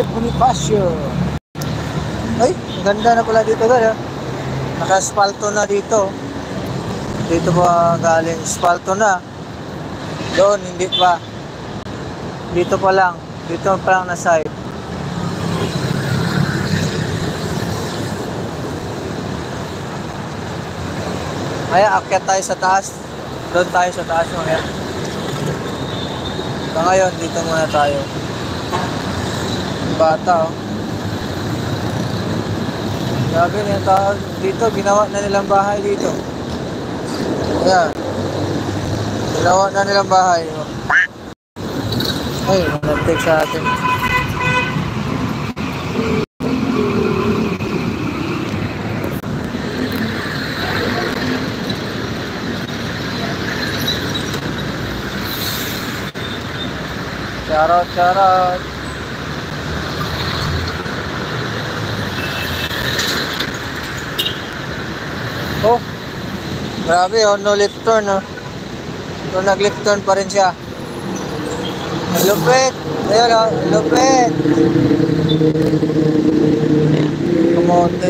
Bonifacio. Ay, ang ganda na pala dito guys. Naka-asphalto na dito. Dito pa galing asphalto na. Doon hindi pa. Dito pa lang. Dito pa lang na side. Ay, akyat tayo sa taas. Doon tayo sa taas mamaya. So ngayon, dito muna tayo. Bata oh. Grabe na yung tao dito. Ginawa na nilang bahay dito. Ayan. Ginawa na nilang bahay. Ay, nag-take sa atin. Charot, charot. Oh, grabe oh, no left turn oh. So nag-left turn pa rin siya. Lupit! Ayun oh, lupit! Kumote.